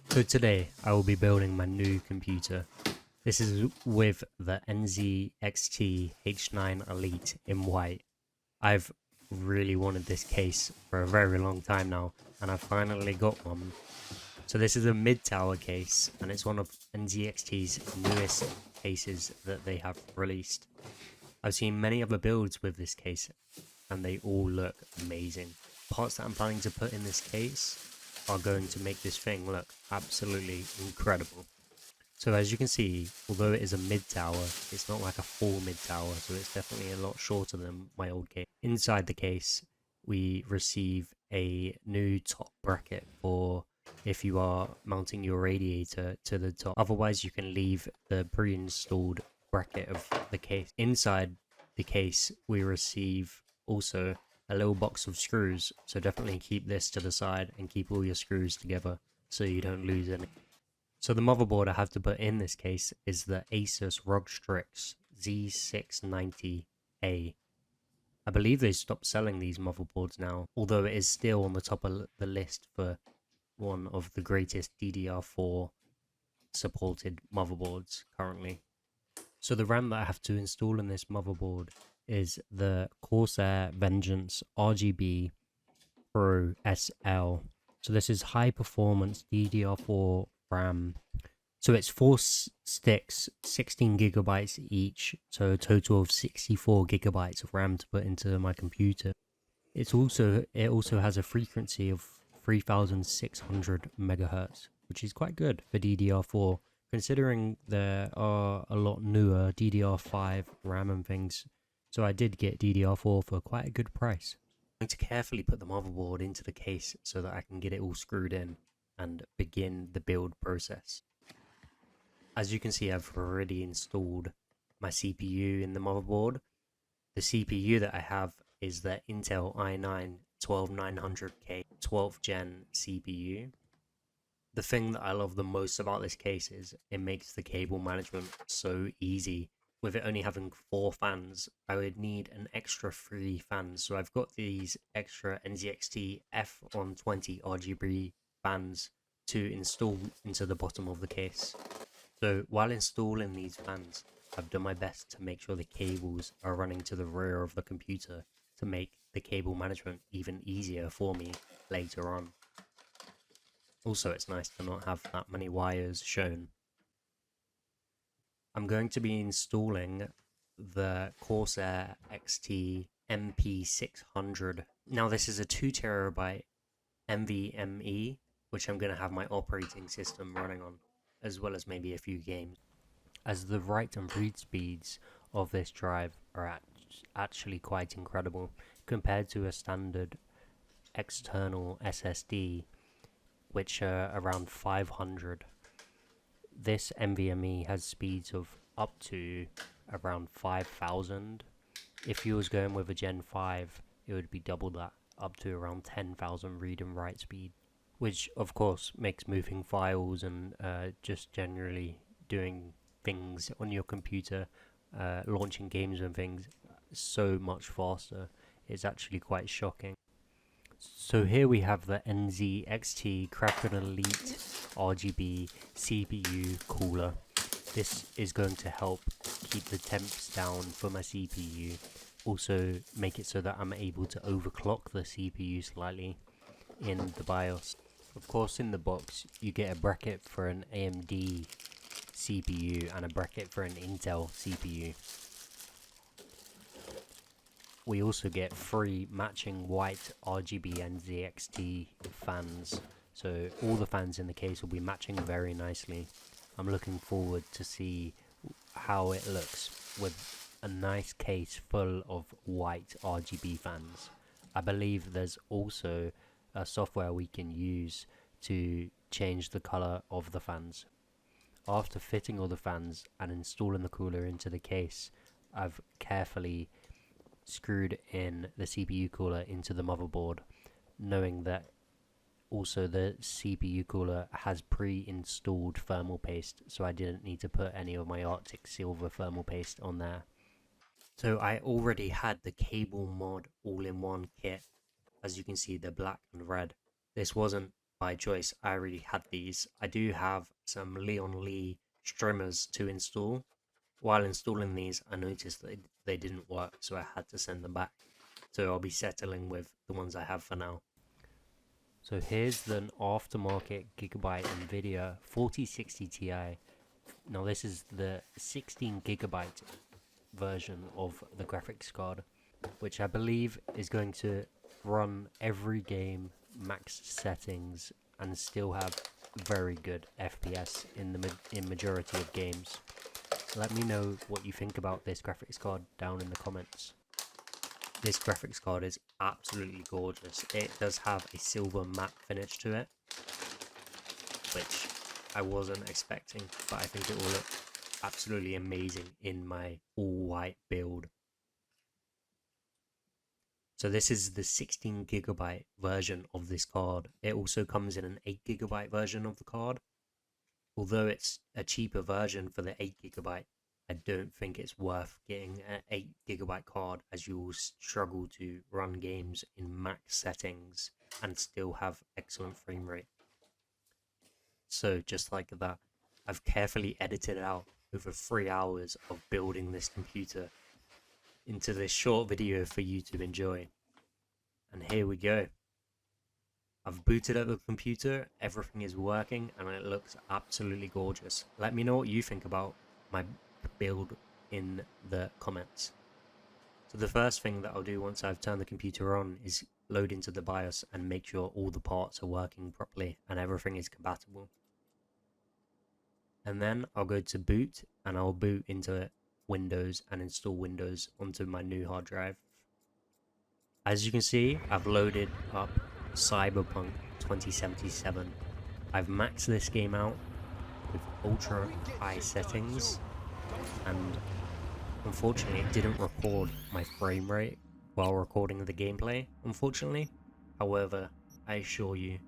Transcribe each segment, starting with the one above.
So today I will be building my new computer. This is with the NZXT H9 Elite in white. I've really wanted this case for a very long time now, and I finally got one. So this is a mid-tower case, and it's one of NZXT's newest cases that they have released. I've seen many other builds with this case, and they all look amazing. Parts that I'm planning to put in this case are going to make this thing look absolutely incredible. So as you can see, although it is a mid-tower, it's not like a full mid-tower, so it's definitely a lot shorter than my old case. Inside the case, we receive a new top bracket for if you are mounting your radiator to the top. Otherwise, you can leave the pre-installed bracket of the case. Inside the case, we receive also a little box of screws, so definitely keep this to the side and keep all your screws together so you don't lose any. So the motherboard I have to put in this case is the ASUS ROG STRIX Z690A. I believe they stopped selling these motherboards now, although it is still on the top of the list for one of the greatest DDR4 supported motherboards currently. So the RAM that I have to install in this motherboard is the Corsair Vengeance RGB Pro SL. So this is high performance DDR4 RAM. So it's 4 sticks, 16 gigabytes each, so a total of 64 gigabytes of RAM to put into my computer. It also has a frequency of 3600 megahertz, which is quite good for DDR4, considering there are a lot newer DDR5 RAM and things. So I did get DDR4 for quite a good price. I'm going to carefully put the motherboard into the case so that I can get it all screwed in and begin the build process. As you can see, I've already installed my CPU in the motherboard. The CPU that I have is the Intel i9 12900K 12th gen CPU. The thing that I love the most about this case is it makes the cable management so easy. With it only having 4 fans, I would need an extra 3 fans. So I've got these extra NZXT F120 RGB fans to install into the bottom of the case. So while installing these fans, I've done my best to make sure the cables are running to the rear of the computer to make the cable management even easier for me later on. Also, it's nice to not have that many wires shown. I'm going to be installing the Corsair XT MP600. Now this is a 2TB NVMe, which I'm going to have my operating system running on, as well as maybe a few games. As the write and read speeds of this drive are actually quite incredible compared to a standard external SSD, which are around 500. This NVMe has speeds of up to around 5000. If you was going with a Gen 5, it would be double that, up to around 10,000 read and write speed, which of course makes moving files and just generally doing things on your computer, launching games and things, so much faster. It's actually quite shocking. So here we have the NZXT Kraken Elite RGB CPU cooler. This is going to help keep the temps down for my CPU. Also make it so that I'm able to overclock the CPU slightly in the BIOS. Of course, in the box you get a bracket for an AMD CPU and a bracket for an Intel CPU. we also get 3 matching white RGB NZXT fans. So all the fans in the case will be matching very nicely. I'm looking forward to see how it looks with a nice case full of white RGB fans. I believe there's also a software we can use to change the color of the fans. After fitting all the fans and installing the cooler into the case, I've carefully screwed in the CPU cooler into the motherboard, knowing that also the CPU cooler has pre-installed thermal paste, so I didn't need to put any of my Arctic Silver thermal paste on there. So I already had the cable mod all-in-one kit. As you can see, they're black and red. This wasn't by choice, I already had these. I do have some LIAN streamers to install. While installing these, I noticed that they didn't work, so I had to send them back. So I'll be settling with the ones I have for now. So here's the aftermarket Gigabyte NVIDIA 4060ti. Now this is the 16GB version of the graphics card, which I believe is going to run every game max settings and still have very good FPS in majority of games. Let me know what you think about this graphics card down in the comments. This graphics card is absolutely gorgeous. It does have a silver matte finish to it, which I wasn't expecting, but I think it will look absolutely amazing in my all white build. So this is the 16GB version of this card. It also comes in an 8GB version of the card. Although it's a cheaper version for the 8GB, I don't think it's worth getting an 8GB card, as you will struggle to run games in max settings and still have excellent frame rate. So just like that, I've carefully edited out over 3 hours of building this computer into this short video for you to enjoy. And here we go. I've booted up the computer, everything is working, and it looks absolutely gorgeous. Let me know what you think about my build in the comments. So the first thing that I'll do once I've turned the computer on is load into the BIOS and make sure all the parts are working properly and everything is compatible. And then I'll go to boot and I'll boot into Windows and install Windows onto my new hard drive. As you can see, I've loaded up Cyberpunk 2077. I've maxed this game out with ultra high settings, and unfortunately it didn't record my frame rate while recording the gameplay, unfortunately. However, I assure you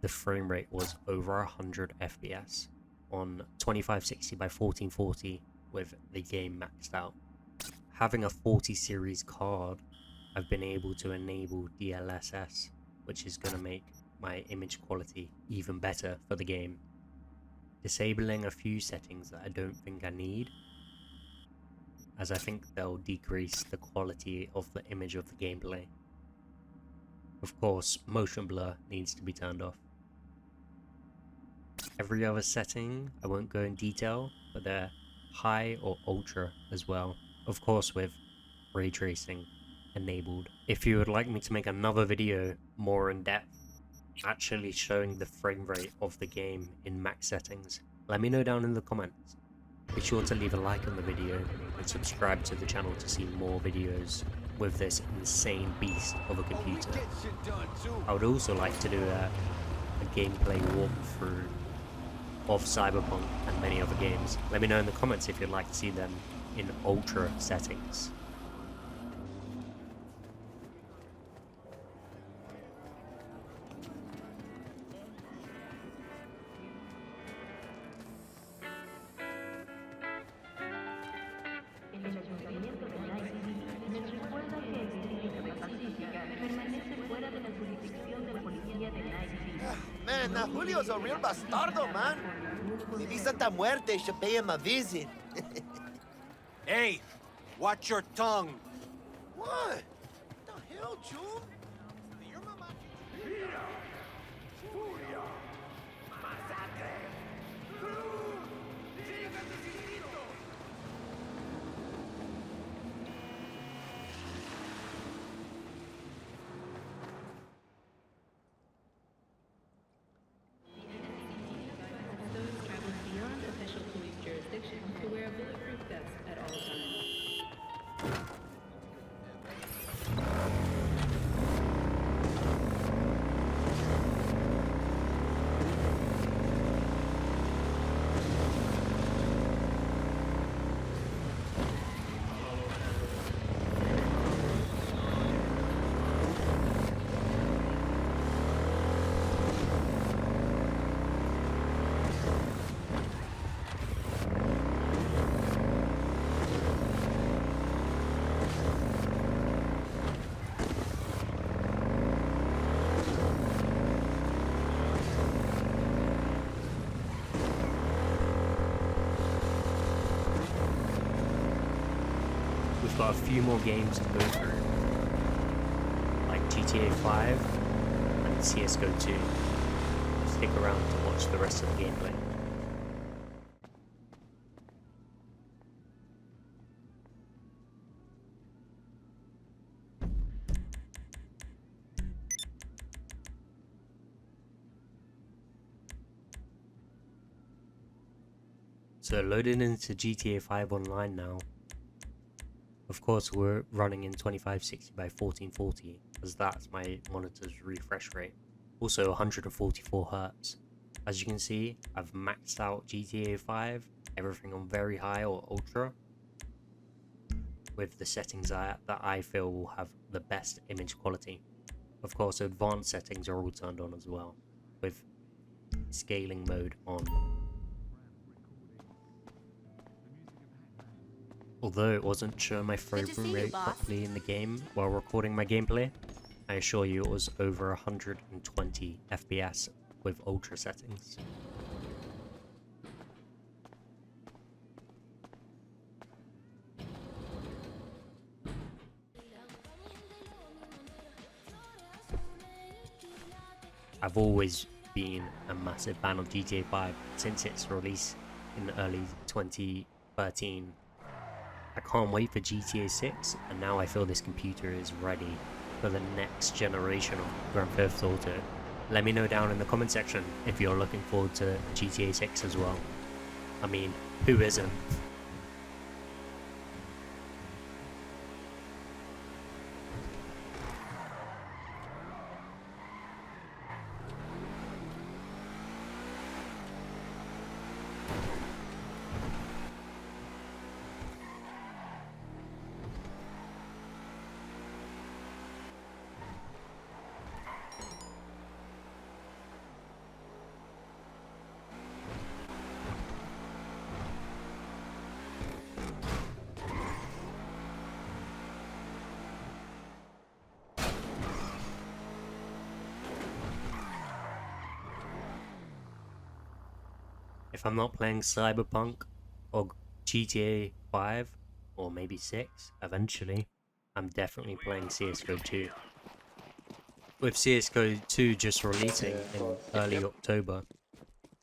the frame rate was over 100 FPS on 2560 by 1440 with the game maxed out. Having a 40 series card, I've been able to enable DLSS, which is going to make my image quality even better for the game. Disabling a few settings that I don't think I need, as I think they'll decrease the quality of the image of the gameplay. Of course, motion blur needs to be turned off. Every other setting I won't go in detail, but they're high or ultra as well, of course with ray tracing enabled. If you would like me to make another video more in depth, actually showing the frame rate of the game in max settings, let me know down in the comments. Be sure to leave a like on the video and subscribe to the channel to see more videos with this insane beast of a computer. I would also like to do a gameplay walkthrough of Cyberpunk and many other games. Let me know in the comments if you'd like to see them in ultra settings. Man, now Julio's a real bastardo, man. Maybe Santa Muerte should pay him a visit. Hey, watch your tongue. What? The hell, June? I've got a few more games to go through, like GTA 5 and CSGO 2. Stick around to watch the rest of the gameplay. So loaded into GTA 5 online now. Of course we're running in 2560 by 1440 as that's my monitor's refresh rate. Also 144 Hz. As you can see, I've maxed out GTA 5, everything on very high or ultra, with the settings that I feel will have the best image quality. Of course advanced settings are all turned on as well, with scaling mode on. Although it wasn't showing my frame rate properly in the game while recording my gameplay, I assure you it was over 120 FPS with ultra settings. I've always been a massive fan of GTA 5 since its release in early 2013. I can't wait for GTA 6, and now I feel this computer is ready for the next generation of Grand Theft Auto. Let me know down in the comment section if you're looking forward to GTA 6 as well. I mean, who isn't? If I'm not playing Cyberpunk or GTA 5 or maybe 6 eventually, I'm definitely playing CSGO 2. With CSGO 2 just releasing in early October,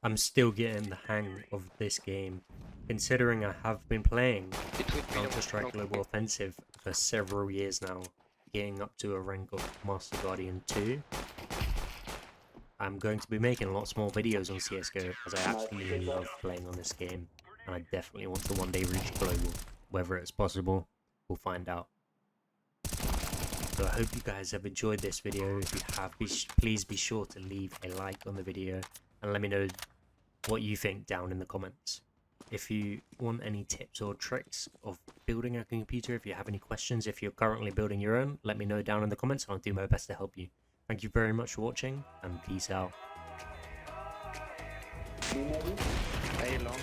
I'm still getting the hang of this game, considering I have been playing Counter-Strike Global Offensive for several years now, getting up to a rank of Master Guardian 2. I'm going to be making lots more videos on CSGO as I absolutely love playing on this game, and I definitely want to one day reach global. Whether it's possible, we'll find out. So I hope you guys have enjoyed this video. If you have, please be sure to leave a like on the video and let me know what you think down in the comments. If you want any tips or tricks of building a computer, if you have any questions, if you're currently building your own, let me know down in the comments and I'll do my best to help you. Thank you very much for watching, and peace out. Long.